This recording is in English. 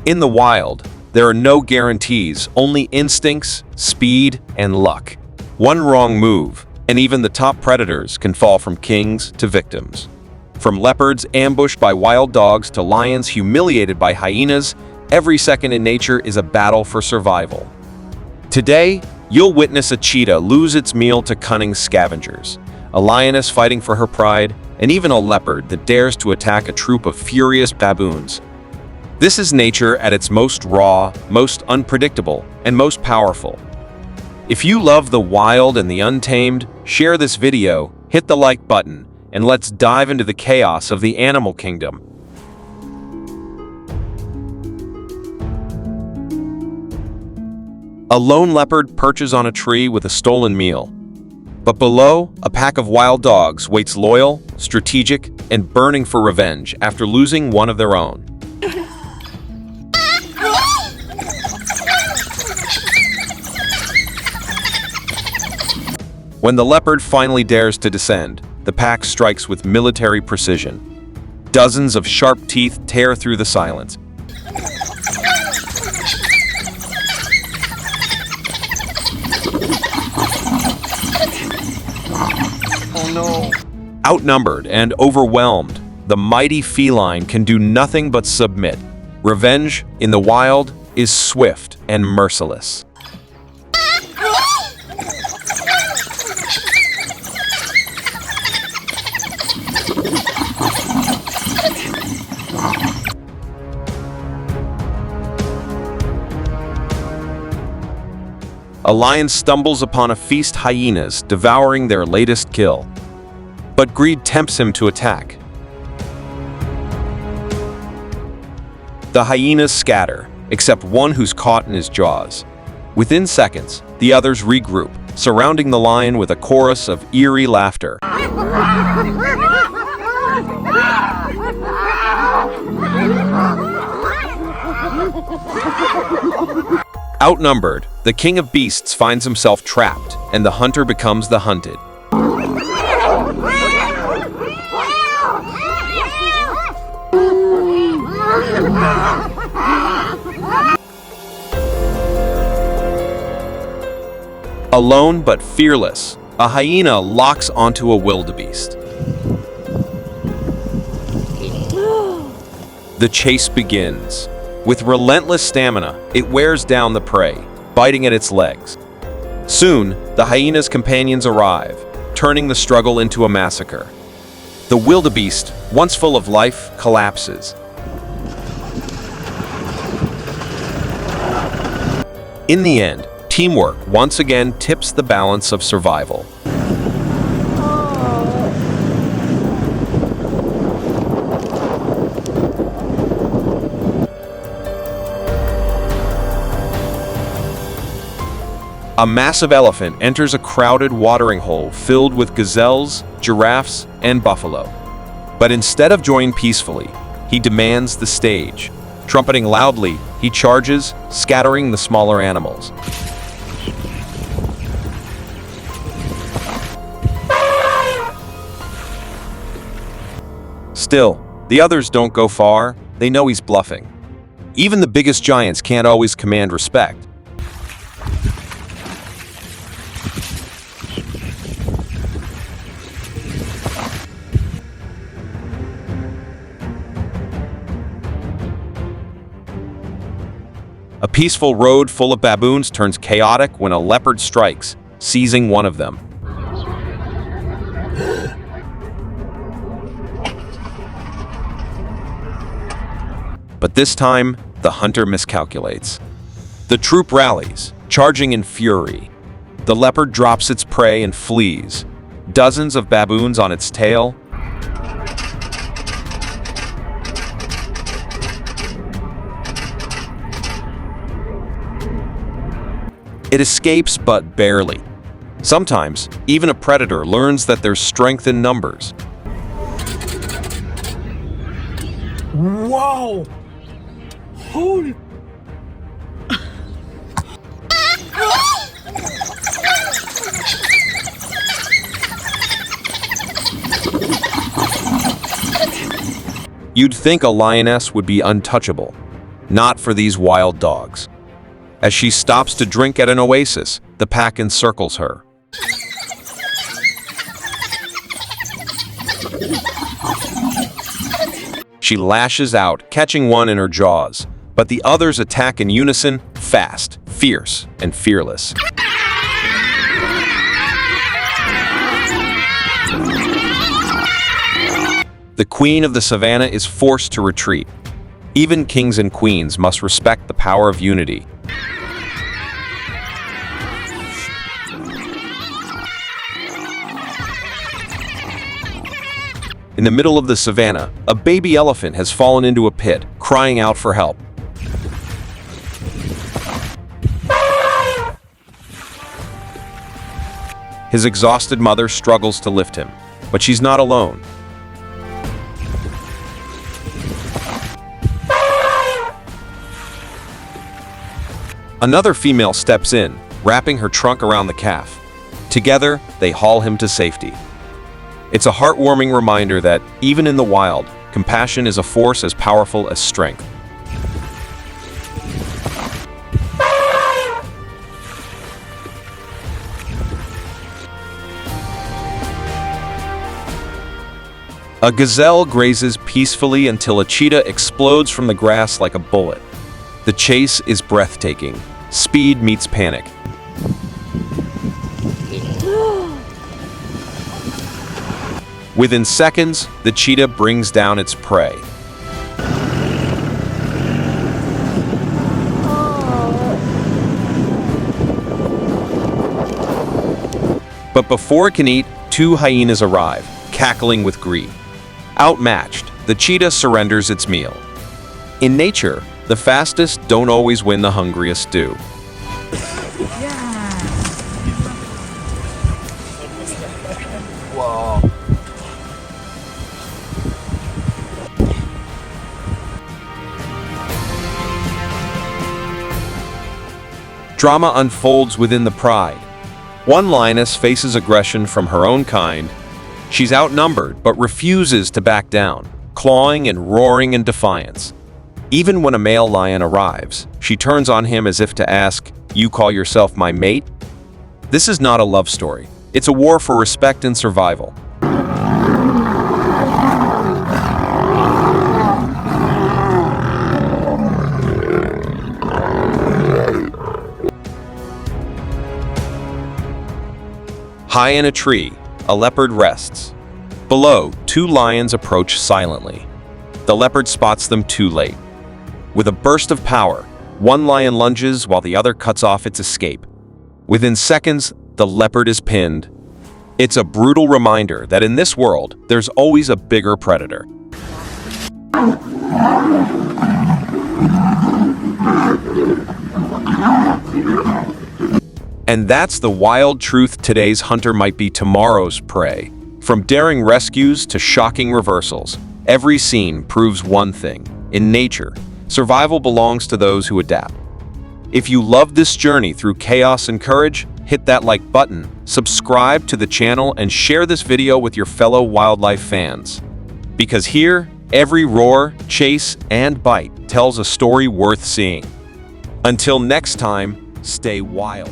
In the wild, there are no guarantees, only instincts, speed, and luck. One wrong move, and even the top predators can fall from kings to victims. From leopards ambushed by wild dogs to lions humiliated by hyenas, every second in nature is a battle for survival. Today, you'll witness a cheetah lose its meal to cunning scavengers, a lioness fighting for her pride, and even a leopard that dares to attack a troop of furious baboons. This is nature at its most raw, most unpredictable, and most powerful. If you love the wild and the untamed, share this video, hit the like button, and let's dive into the chaos of the animal kingdom. A lone leopard perches on a tree with a stolen meal. But below, a pack of wild dogs waits loyal, strategic, and burning for revenge after losing one of their own. When the leopard finally dares to descend, the pack strikes with military precision. Dozens of sharp teeth tear through the silence. Oh no. Outnumbered and overwhelmed, the mighty feline can do nothing but submit. Revenge in the wild is swift and merciless. A lion stumbles upon a feast hyenas, devouring their latest kill. But greed tempts him to attack. The hyenas scatter, except one who's caught in his jaws. Within seconds, the others regroup, surrounding the lion with a chorus of eerie laughter. Outnumbered, the king of beasts finds himself trapped, and the hunter becomes the hunted. Alone but fearless, a hyena locks onto a wildebeest. The chase begins. With relentless stamina, it wears down the prey, biting at its legs. Soon, the hyena's companions arrive, turning the struggle into a massacre. The wildebeest, once full of life, collapses. In the end, teamwork once again tips the balance of survival. A massive elephant enters a crowded watering hole filled with gazelles, giraffes, and buffalo. But instead of joining peacefully, he demands the stage. Trumpeting loudly, he charges, scattering the smaller animals. Still, the others don't go far. They know he's bluffing. Even the biggest giants can't always command respect. A peaceful road full of baboons turns chaotic when a leopard strikes, seizing one of them. But this time, the hunter miscalculates. The troop rallies, charging in fury. The leopard drops its prey and flees, dozens of baboons on its tail. It escapes, but barely. Sometimes, even a predator learns that there's strength in numbers. Whoa! Holy... You'd think a lioness would be untouchable. Not for these wild dogs. As she stops to drink at an oasis, the pack encircles her. She lashes out, catching one in her jaws, but the others attack in unison, fast, fierce, and fearless. The queen of the savannah is forced to retreat. Even kings and queens must respect the power of unity. In the middle of the savannah, a baby elephant has fallen into a pit, crying out for help. His exhausted mother struggles to lift him, but she's not alone. Another female steps in, wrapping her trunk around the calf. Together, they haul him to safety. It's a heartwarming reminder that, even in the wild, compassion is a force as powerful as strength. A gazelle grazes peacefully until a cheetah explodes from the grass like a bullet. The chase is breathtaking. Speed meets panic. Within seconds, the cheetah brings down its prey. But before it can eat, two hyenas arrive, cackling with greed. Outmatched, the cheetah surrenders its meal. In nature, the fastest don't always win, the hungriest do. Wow. Drama unfolds within the pride. One lioness faces aggression from her own kind. She's outnumbered but refuses to back down, clawing and roaring in defiance. Even when a male lion arrives, she turns on him as if to ask, "You call yourself my mate?" This is not a love story. It's a war for respect and survival. High in a tree, a leopard rests. Below, two lions approach silently. The leopard spots them too late. With a burst of power, one lion lunges while the other cuts off its escape. Within seconds, the leopard is pinned. It's a brutal reminder that in this world, there's always a bigger predator. And that's the wild truth. Today's hunter might be tomorrow's prey. From daring rescues to shocking reversals, every scene proves one thing. In nature, survival belongs to those who adapt. If you love this journey through chaos and courage, hit that like button, subscribe to the channel, and share this video with your fellow wildlife fans. Because here, every roar, chase, and bite tells a story worth seeing. Until next time, stay wild.